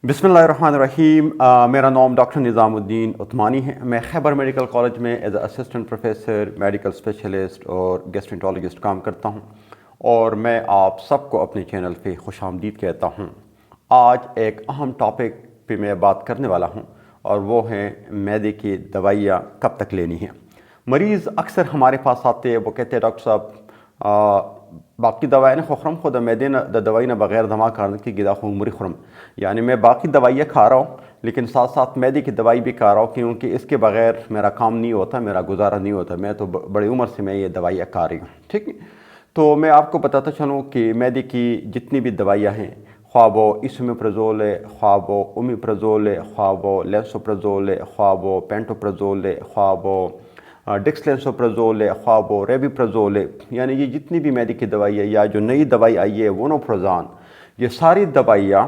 बिस्मिल्लाहिर्रहमानिर्रहीम। मेरा नाम डॉक्टर निज़ामुद्दीन उस्मानी है। मैं खैबर मेडिकल कॉलेज में as assistant professor, medical specialist और गैस्ट्रोएंटरोलॉजिस्ट काम करता हूं और मैं आप सबको अपने चैनल पे खुशामदीद कहता हूं। आज एक अहम टॉपिक पे मैं बात करने वाला हूं और वो है मैदे की दवाइयाँ कब तक लेनी है। मरीज़ अक्सर हमारे पास आते हैं, वो कहते हैं डॉक्टर साहब बाकी दवाएं खुरम खुद मैदे न दवाई न बगैर दमा करने की गिदा उमरी खुरम, यानी मैं बाकी दवाइयाँ खा रहा हूँ लेकिन साथ साथ मैदे की दवाई भी खा रहा हूँ क्योंकि इसके बगैर मेरा काम नहीं होता, मेरा गुजारा नहीं होता। मैं तो बड़ी उम्र से मैं ये दवाइयाँ खा रही हूँ। ठीक है, तो मैं आपको बताता चलूँ कि मैदे की जितनी भी दवाइयाँ हैं, ख्वाह वो इसोमेप्राज़ोल है, ख्वाह वो ओमेप्राज़ोल है, ख्वाह वो लेंसोप्राज़ोल है, ख्वाह वो पेंटोप्राज़ोल है, ख्वाह वो डेक्सलेंसोप्राज़ोल है, ख्वाह वो रेबिप्राज़ोल है, यानी ये जितनी भी मैदे की दवाई है या जो नई दवाई आई है वोनोप्रोज़ान, ये सारी दवाइयाँ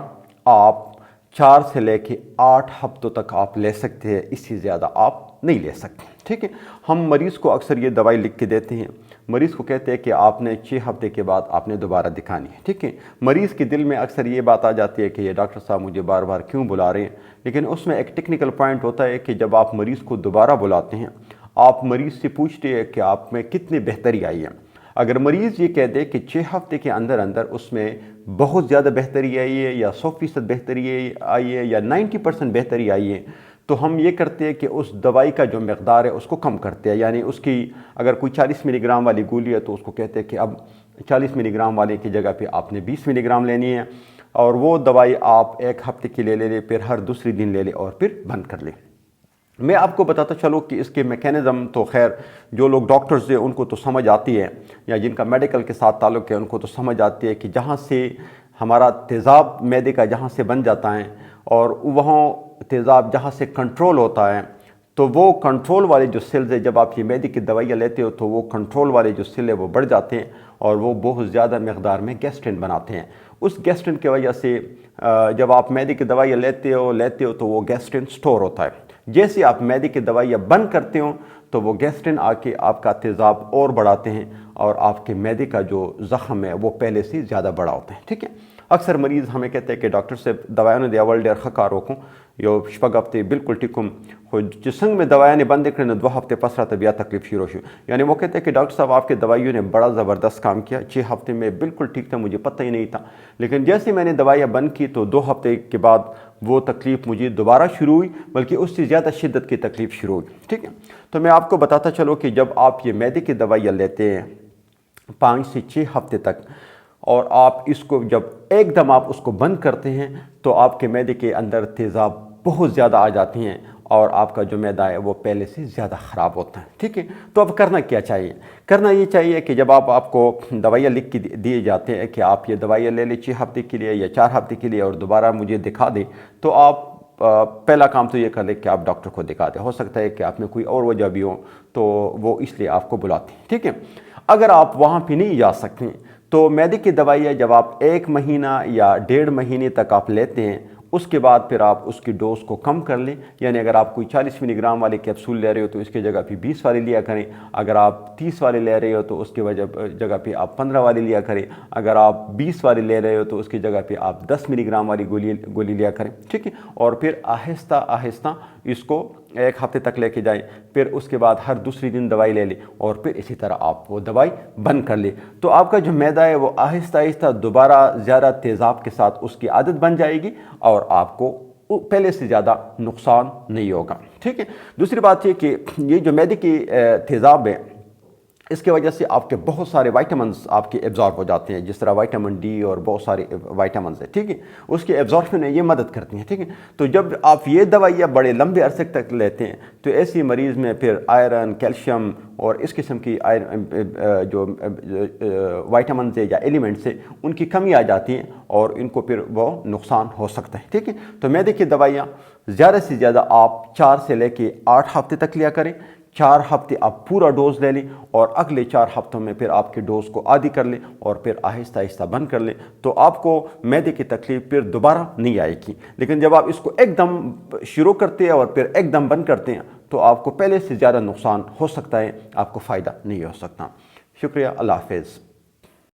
आप 4 से लेके 8 हफ्तों तक आप ले सकते हैं, इससे ज़्यादा आप नहीं ले सकते। ठीक है, हम मरीज़ को अक्सर ये दवाई लिख के देते हैं, मरीज़ को कहते हैं कि आपने 6 हफ्ते के बाद आपने दोबारा दिखानी है। ठीक है, मरीज़ के दिल में अक्सर ये बात आ जाती है कि ये डॉक्टर साहब मुझे बार बार क्यों बुला रहे हैं, लेकिन उसमें एक टेक्निकल पॉइंट होता है कि जब आप मरीज़ को दोबारा बुलाते हैं, आप मरीज़ से पूछते हैं कि आप में कितनी बेहतरी आई है। अगर मरीज़ ये कह दे कि 6 हफ्ते के अंदर अंदर उसमें बहुत ज़्यादा बेहतरी आई है या 100% बेहतरी आई है या 90% बेहतरी आई है, तो हम ये करते हैं कि उस दवाई का जो मकदार है उसको कम करते हैं। यानी उसकी अगर कोई 40 मिलीग्राम वाली गोली है तो उसको कहते हैं कि अब 40 मिलीग्राम वाले की जगह पे आपने 20 मिलीग्राम लेनी है और वो दवाई आप 1 हफ्ते के लिए ले लें, फिर हर दूसरे दिन ले लें और फिर बंद कर लें। मैं आपको बताता चलूँ कि इसके मैकेनिज़्म तो खैर जो लोग डॉक्टर्स हैं उनको तो समझ आती है, या जिनका मेडिकल के साथ ताल्लुक़ है उनको तो समझ आती है कि जहाँ से हमारा तेज़ाब मैदे का जहाँ से बन जाता है और वहाँ तेज़ाब जहाँ से कंट्रोल होता है, तो वो कंट्रोल वाले जो सेल्स है, जब आप ये मैदे की दवाइयाँ लेते हो तो वो कंट्रोल वाले जो सेल है वो बढ़ जाते हैं और वो बहुत ज़्यादा मकदार में गैस्ट्रिन बनाते हैं। उस गैस्ट्रिन की वजह से जब आप मैदे की दवाइयाँ लेते हो तो वो गैस्ट्रिन स्टोर होता है। जैसे आप मैदे की दवाइयाँ बंद करते हो तो वो गैस्ट्रिन आके आपका तेज़ाब और बढ़ाते हैं और आपके मैदे का जो ज़ख़म है वो पहले से ज़्यादा बड़ा होता है। ठीक है, अक्सर मरीज़ हमें कहते हैं कि डॉक्टर से दवाएं दिया वर्ल्ड खा रोकूँ यो शपग हफ्ते बिल्कुल टिकुम जिसंग में दवाएं बंद कर 2 हफ्ते पसरा तबियत तकलीफ शुरू हो। यानी वो कहते हैं कि डॉक्टर साहब आपके दवाइयों ने बड़ा ज़बरदस्त काम किया, 6 हफ्ते में बिल्कुल ठीक था, मुझे पता ही नहीं था, लेकिन जैसे मैंने दवाइयाँ बंद की तो 2 हफ्ते के बाद वो तकलीफ़ मुझे दोबारा शुरू हुई, बल्कि उससे ज़्यादा शिद्दत की तकलीफ़ शुरू हुई। ठीक है, तो मैं आपको बताता चलूँ कि जब आप ये मैदे की दवाइयाँ लेते हैं 5 से 6 हफ्ते तक और आप इसको जब एकदम आप उसको बंद करते हैं तो आपके मैदे के अंदर तेज़ाब बहुत ज़्यादा आ जाती हैं और आपका जो मैदा है वो पहले से ज़्यादा ख़राब होता है। ठीक है, तो अब करना क्या चाहिए? करना ये चाहिए कि जब आपको दवाइयाँ लिख के दिए जाते हैं कि आप ये दवाइयाँ ले लें 6 हफ्ते के लिए या 4 हफ्ते के लिए और दोबारा मुझे दिखा दें, तो आप पहला काम तो ये कर लें कि आप डॉक्टर को दिखा दें। हो सकता है कि आप में कोई और वजह भी हो तो वो इसलिए आपको बुलाते हैं। ठीक है, अगर आप वहाँ पर नहीं जा सकते तो मैदे की दवाइयाँ जब आप 1 महीना या 1.5 महीने तक आप लेते हैं, उसके बाद फिर आप उसकी डोज को कम कर लें। यानी अगर आप कोई 40 मिलीग्राम वाले कैप्सूल ले रहे हो तो इसकी जगह पे 20 वाले लिया करें, अगर आप 30 वाले ले रहे हो तो उसकी जगह पे आप 15 वाले लिया करें, अगर आप 20 वाले ले रहे हो तो उसकी जगह पे आप 10 मिलीग्राम वाली गोली लिया करें। ठीक है, और फिर आहिस्ता आहिस्ता इसको 1 हफ्ते तक लेके जाएं, फिर उसके बाद हर दूसरे दिन दवाई ले लें और फिर इसी तरह आप वो दवाई बंद कर लें, तो आपका जो मैदा है वो आहिस्ता आहिस्ता दोबारा ज़्यादा तेज़ाब के साथ उसकी आदत बन जाएगी और आपको पहले से ज़्यादा नुकसान नहीं होगा। ठीक है, दूसरी बात ये कि ये जो मैदे की तेज़ाब है इसके वजह से आपके बहुत सारे विटामिन्स आपके एब्जॉर्ब हो जाते हैं, जिस तरह विटामिन डी और बहुत सारे विटामिन्स हैं। ठीक है, उसके एब्जॉर्प्शन में ये मदद करती हैं। ठीक है, तो जब आप ये दवाइयाँ बड़े लंबे अरसे तक लेते हैं तो ऐसी मरीज़ में फिर आयरन, कैल्शियम और इस किस्म की जो विटामिन्स है या एलिमेंट्स है उनकी कमी आ जाती है और इनको फिर वो नुकसान हो सकता है। ठीक है, तो मैदे की दवाइयाँ ज़्यादा से ज़्यादा आप 4 से लेके 8 हफ्ते तक लिया करें। 4 हफ्ते आप पूरा डोज ले लें और अगले 4 हफ्तों में फिर आपके डोज को आधी कर लें और फिर आहिस्ता आहिस्ता बंद कर लें, तो आपको मैदे की तकलीफ फिर दोबारा नहीं आएगी। लेकिन जब आप इसको एकदम शुरू करते हैं और फिर एकदम बंद करते हैं तो आपको पहले से ज़्यादा नुकसान हो सकता है, आपको फ़ायदा नहीं हो सकता। शुक्रिया, अल्लाह हाफ़िज़।